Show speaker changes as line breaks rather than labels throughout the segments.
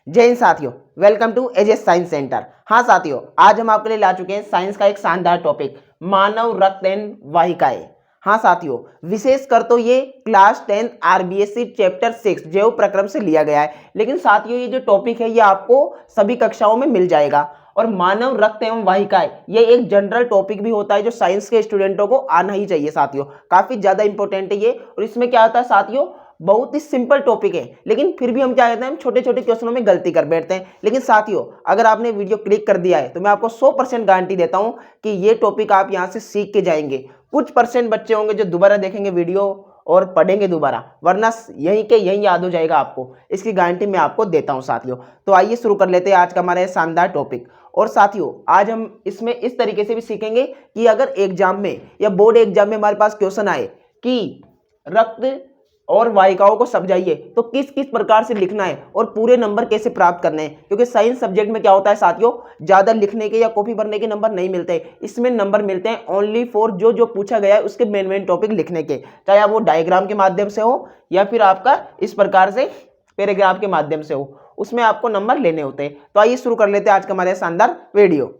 जय हिंद साथियों, welcome to Ages Science Centre. हाँ साथियों, आज हम आपके लिए ला चुके हैं साइंस का एक शानदार टॉपिक, मानव रक्त एवं वाहिकाएं। हाँ साथियों, विशेष कर तो ये क्लास 10 आरबीएससी चैप्टर 6 जैव प्रक्रम से लिया गया है, लेकिन साथियों ये जो टॉपिक है ये आपको सभी कक्षाओं में मिल जाएगा। और मानव रक्त एवं वाहिकाएं ये एक जनरल टॉपिक भी होता है जो साइंस के स्टूडेंटों को आना ही चाहिए साथियों, काफी ज्यादा इंपॉर्टेंट है ये। और इसमें क्या होता है साथियों, बहुत ही सिंपल टॉपिक है, लेकिन फिर भी हम क्या कहते हैं, हम छोटे छोटे क्वेश्चनों में गलती कर बैठते हैं। लेकिन साथियों, अगर आपने वीडियो क्लिक कर दिया है तो मैं आपको 100% गारंटी देता हूं कि ये टॉपिक आप यहां से सीख के जाएंगे। कुछ परसेंट बच्चे होंगे जो दोबारा देखेंगे वीडियो और पढ़ेंगे दोबारा, वरना यहीं के यहीं याद हो जाएगा आपको, इसकी गारंटी मैं आपको देता हूं साथियों। तो आइए शुरू कर लेते हैं आज का हमारा शानदार टॉपिक। और साथियों, आज हम इसमें इस तरीके से भी सीखेंगे कि अगर एग्जाम में या बोर्ड एग्जाम में हमारे पास क्वेश्चन आए कि रक्त और वाहिकाओं को समझाइए तो किस किस प्रकार से लिखना है और पूरे नंबर कैसे प्राप्त करने हैं। क्योंकि साइंस सब्जेक्ट में क्या होता है साथियों, ज्यादा लिखने के या कॉपी भरने के नंबर नहीं मिलते, इसमें नंबर मिलते हैं ओनली फॉर जो जो पूछा गया है उसके मेन टॉपिक लिखने के, चाहे आप वो डायग्राम के माध्यम से हो या फिर आपका इस प्रकार से पैराग्राफ के माध्यम से हो, उसमें आपको नंबर लेने होते हैं। तो आइए शुरू कर लेते हैं आज का हमारे शानदार वीडियो।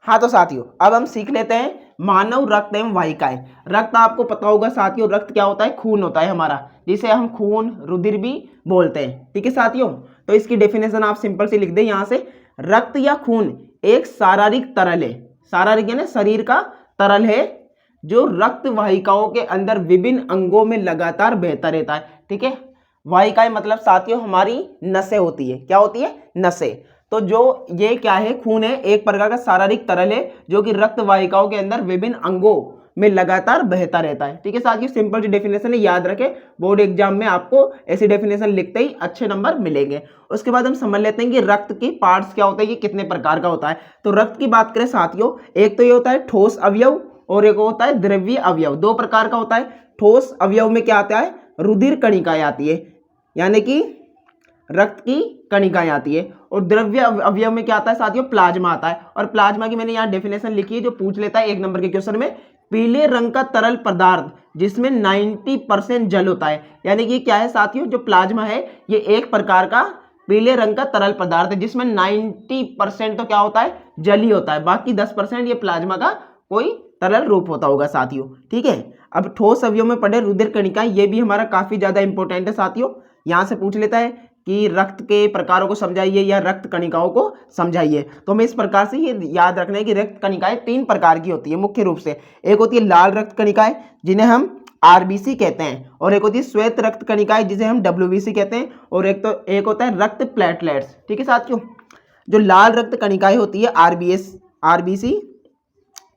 हाँ तो साथियों, अब हम सीख लेते हैं मानव रक्त एवं वाहिकाएं। रक्त आपको पता होगा साथियों, रक्त क्या होता है, खून होता है हमारा, जिसे हम खून रुधिर भी बोलते हैं। ठीक है साथियों, तो इसकी डेफिनेशन आप सिंपल से लिख दें यहां से। रक्त या खून एक शारीरिक तरल है, शारीरिक यानी शरीर का तरल है, जो रक्त वाहिकाओं के अंदर विभिन्न अंगों में लगातार बहता रहता है। ठीक है, वाहिकाएं मतलब साथियों हमारी नसें होती है। क्या होती है? नसें। तो जो ये क्या है, खून है, एक प्रकार का शारीरिक तरल है जो कि रक्त वाहिकाओं के अंदर विभिन्न अंगों में लगातार बहता रहता है। ठीक है साथियों, सिंपल सी डेफिनेशन है, याद रखें, बोर्ड एग्जाम में आपको ऐसी डेफिनेशन लिखते ही अच्छे नंबर मिलेंगे। उसके बाद हम समझ लेते हैं कि रक्त के पार्ट्स क्या होते हैं, ये कितने प्रकार का होता है। तो रक्त की बात करें साथियों, एक तो ये होता है ठोस अवयव और एक होता है द्रव्य अवयव। दो प्रकार का होता है। ठोस अवयव में क्या आता है, रुधिर कणिकाएं आती है, यानी कि रक्त की कणिकाएं आती है। और द्रव्य अवयव में क्या आता है साथियों, प्लाज्मा आता है। और प्लाज्मा की मैंने यहाँ डेफिनेशन लिखी है जो पूछ लेता है एक नंबर के क्वेश्चन में, पीले रंग का तरल पदार्थ जिसमें 90% जल होता है। यानी कि क्या है साथियों, जो प्लाज्मा है ये एक प्रकार का पीले रंग का तरल पदार्थ है जिसमें 90% तो क्या होता है, जल ही होता है, बाकी 10% ये प्लाज्मा का कोई तरल रूप होता होगा साथियों। ठीक है, अब ठोस अवयव में पड़े रुधिर कणिकाएं, ये भी हमारा काफी ज्यादा इंपॉर्टेंट है साथियों। यहां से पूछ लेता है कि रक्त के प्रकारों को समझाइए या रक्त कणिकाओं को समझाइए। तो हमें इस प्रकार से ये याद रखना है कि रक्त कणिकाएं 3 प्रकार की होती है मुख्य रूप से। एक होती है लाल रक्त कणिकाएं जिन्हें हम आरबीसी कहते हैं, और एक होती है श्वेत रक्त कणिकाएं जिसे हम डब्ल्यूबीसी कहते हैं, और एक होता है रक्त प्लेटलेट्स। ठीक है साथियों, जो लाल रक्त कणिकाएं होती है आरबीसी,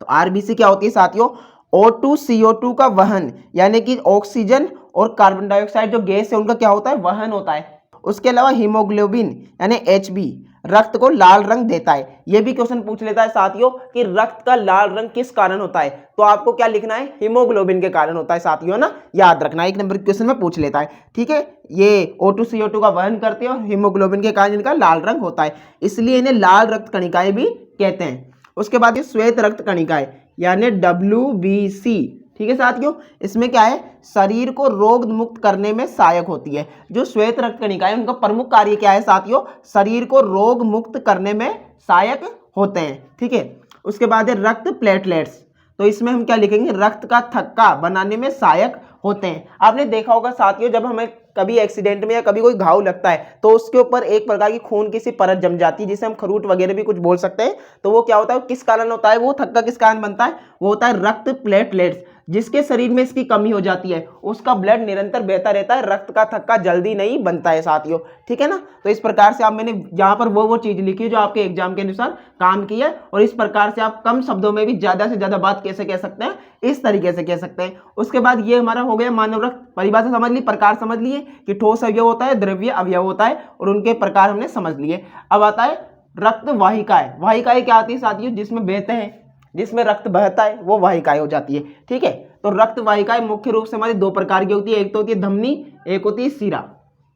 तो आरबीसी क्या होती है साथियों, O2 CO2 का वहन, यानी कि ऑक्सीजन और कार्बन डाइऑक्साइड जो गैस है उनका क्या होता है, वहन होता है। उसके अलावा हीमोग्लोबिन यानी HB रक्त को लाल रंग देता है। यह भी क्वेश्चन पूछ लेता है साथियों कि रक्त का लाल रंग किस कारण होता है, तो आपको क्या लिखना है, हीमोग्लोबिन के कारण होता है साथियों, ना याद रखना, एक नंबर क्वेश्चन में पूछ लेता है। ठीक है, ये O2 CO2 का वहन करते हैं और हीमोग्लोबिन के कारण इनका लाल रंग होता है, इसलिए इन्हें लाल रक्त कणिकाएं भी कहते हैं। उसके बाद ये श्वेत रक्त कणिकाएं यानी WBC। ठीक है साथियों, इसमें क्या है, शरीर को रोग मुक्त करने में सहायक होती है। जो श्वेत रक्त कणिकाएं उनका प्रमुख कार्य क्या है साथियों, शरीर को रोग मुक्त करने में सहायक होते हैं। ठीक है, उसके बाद है रक्त प्लेटलेट्स, तो इसमें हम क्या लिखेंगे, रक्त का थक्का बनाने में सहायक होते हैं। आपने देखा होगा साथियों, जब हमें कभी एक्सीडेंट में या कभी कोई घाव लगता है तो उसके ऊपर एक प्रकार की खून की सी परत जम जाती है जिसे हम खरूट वगैरह भी कुछ बोल सकते हैं। तो वो क्या होता है, किस कारण होता है, वो थक्का किस कारण बनता है, वो होता है रक्त प्लेटलेट्स। जिसके शरीर में इसकी कमी हो जाती है उसका ब्लड निरंतर बहता रहता है, रक्त का थक्का जल्दी नहीं बनता है साथियों। ठीक है ना, तो इस प्रकार से आप, मैंने यहाँ पर वो चीज लिखी है जो आपके एग्जाम के अनुसार काम की है, और इस प्रकार से आप कम शब्दों में भी ज्यादा से ज्यादा बात कैसे कह सकते हैं, इस तरीके से कह सकते हैं। उसके बाद ये हमारा हो गया मानव रक्त, परिभाषा समझ ली, प्रकार समझ लिए कि ठोस अवयव होता है, द्रव्य अवयव होता है, और उनके प्रकार हमने समझ लिए। अब आता है रक्त वाहिकाएं। वाहिकाएं क्या आती है साथियों, जिसमें बहते हैं, जिसमें रक्त बहता है वो वाहिकाएं हो जाती है। ठीक है, तो रक्त वाहिकाएं मुख्य रूप से हमारी 2 प्रकार की होती है, एक तो होती है धमनी, एक होती है शिरा।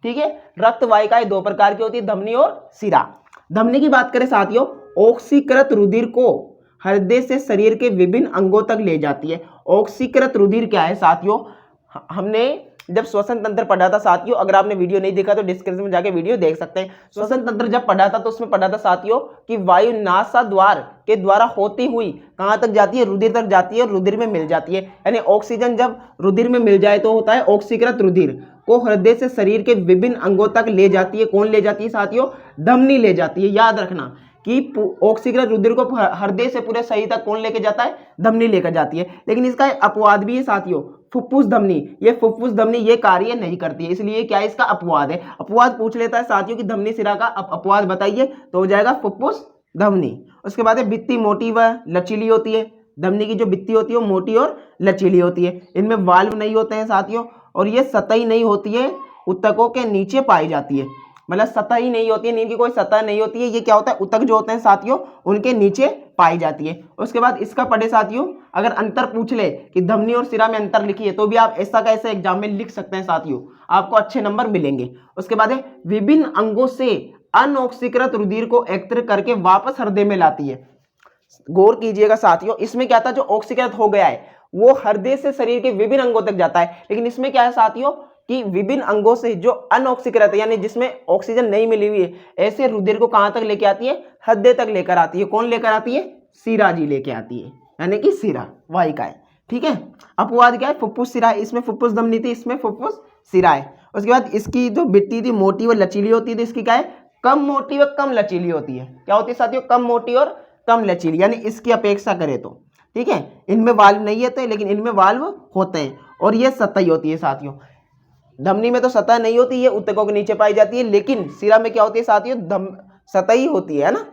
ठीक है, रक्त वाहिकाएं 2 प्रकार की होती है, धमनी और शिरा। धमनी की बात करें साथियों, ऑक्सीकृत रुधिर को हृदय से शरीर के विभिन्न अंगों तक ले जाती है। ऑक्सीकृत रुधिर क्या है साथियों, हमने जब श्वसन तंत्र पढ़ा था साथियों, अगर आपने वीडियो नहीं देखा तो डिस्क्रिप्शन में जाके वीडियो देख सकते हैं। श्वसन तंत्र जब पढ़ा था तो उसमें पढ़ा था साथियों कि वायु नासाद्वार के द्वारा होती हुई कहां तक जाती है, रुधिर तक जाती है और रुधिर में मिल जाती है। यानी ऑक्सीजन जब रुधिर में मिल जाए तो होता है ऑक्सीकृत रुधिर को हृदय से शरीर के विभिन्न अंगों तक ले जाती है। कौन ले जाती है साथियों? धमनी ले जाती है। याद रखना कि ऑक्सीकृत रुधिर को हृदय से पूरे शरीर तक कौन लेके जाता है? धमनी लेकर जाती है। लेकिन इसका अपवाद भी है साथियों, फुफ्फुस धमनी। ये फुफ्फुस धमनी ये कार्य नहीं करती है, इसलिए क्या है? इसका अपवाद है। अपवाद पूछ लेता है साथियों कि धमनी शिरा का अपवाद बताइए, तो हो जाएगा फुफ्फुस धमनी। उसके बाद है भित्ति मोटी व लचीली होती है। धमनी की जो भित्ति होती है वो मोटी और लचीली होती है। इनमें वाल्व नहीं होते हैं साथियों, और ये सतही नहीं होती है, ऊतकों के नीचे पाई जाती है। मतलब सतह ही नहीं होती है, नींद की कोई सतह नहीं होती है। ये क्या होता है? ऊतक जो होते हैं साथियों उनके नीचे पाई जाती है। उसके बाद इसका पढ़े साथियों, अगर अंतर पूछ ले कि धमनी और शिरा में अंतर लिखिए, तो भी आप ऐसा का ऐसा एग्जाम में लिख सकते हैं साथियों, आपको अच्छे नंबर मिलेंगे। उसके बाद है विभिन्न अंगों से अनऑक्सीकृत रुधिर को एकत्र करके वापस हृदय में लाती है। गौर कीजिएगा साथियों, इसमें क्या था? जो ऑक्सीकृत हो गया है वो हृदय से शरीर के विभिन्न अंगों तक जाता है, लेकिन इसमें क्या है साथियों कि विभिन्न अंगों से जो अनऑक्सीकृत यानी जिसमें ऑक्सीजन नहीं मिली हुई है, ऐसे रुधिर को कहां तक लेके आती है? हृदय तक लेकर आती है। कौन लेकर आती है? शिरा जी लेके आती है, यानी कि शिरा वाहिका है। ठीक है। अपवाद क्या है? फुफ्फुस शिरा है। इसमें फुफ्फुस धमनी थी, इसमें फुफ्फुस शिरा है। उसके बाद इसकी जो भित्ति थी मोटी व लचीली होती थी, इसकी क्या है? कम मोटी व कम लचीली होती है। क्या होती है साथियों? कम मोटी और कम लचीली, यानी इसकी अपेक्षा करें तो। ठीक है। इनमें वाल्व नहीं होते, लेकिन इनमें वाल्व होते हैं, और ये सतही होती है साथियों। धमनी में तो सतह नहीं होती, ये ऊतकों के नीचे पाई जाती है, लेकिन शिरा में क्या होती है साथियों? सतही होती है ना।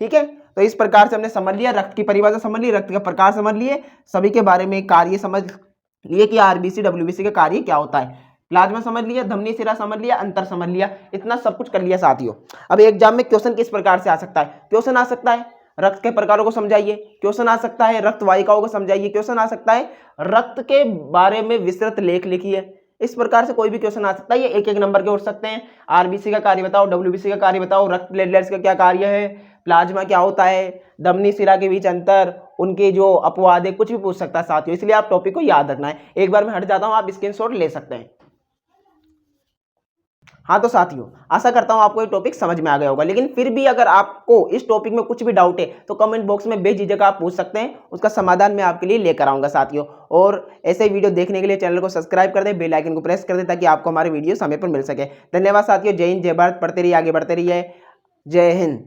ठीक है। तो इस प्रकार से हमने समझ लिया, रक्त की परिभाषा समझ ली, रक्त का प्रकार समझ लिए, सभी के बारे में कार्य समझ लिए कि आरबीसी डब्ल्यूबीसी का कार्य क्या होता है, प्लाज्मा समझ लिया, धमनी शिरा समझ लिया, अंतर समझ लिया, इतना सब कुछ कर लिया साथियों। अब एग्जाम में क्वेश्चन किस प्रकार से आ सकता है? क्वेश्चन आ सकता है रक्त के प्रकारों को समझाइए, क्वेश्चन आ सकता है रक्त वाहिकाओं को समझाइए, क्वेश्चन आ सकता है रक्त के बारे में विस्तृत लेख लिखिए। इस प्रकार से कोई भी क्वेश्चन आ सकता है। ये एक एक नंबर के उठ सकते हैं। आरबीसी का कार्य बताओ, डब्ल्यूबीसी का कार्य बताओ, रक्त प्लेटलेट्स का क्या कार्य है, प्लाज्मा क्या होता है, धमनी शिरा के बीच अंतर, उनके जो अपवाद है, कुछ भी पूछ सकता है साथियों। इसलिए आप टॉपिक को याद रखना है। एक बार मैं हट जाता हूं, आप स्क्रीनशॉट ले सकते हैं। हाँ तो साथियों, आशा करता हूं आपको ये टॉपिक समझ में आ गया होगा, लेकिन फिर भी अगर आपको इस टॉपिक में कुछ भी डाउट है तो कमेंट बॉक्स में बेझिझक आप पूछ सकते हैं, उसका समाधान मैं आपके लिए लेकर आऊंगा साथियों। और ऐसे वीडियो देखने के लिए चैनल को सब्सक्राइब कर दें, बेल आइकन को प्रेस कर दें, ताकि आपको हमारे वीडियो समय पर मिल सके। धन्यवाद साथियों। जय हिंद, जय भारत। पढ़ते रहिए, आगे बढ़ते रहिए। जय हिंद।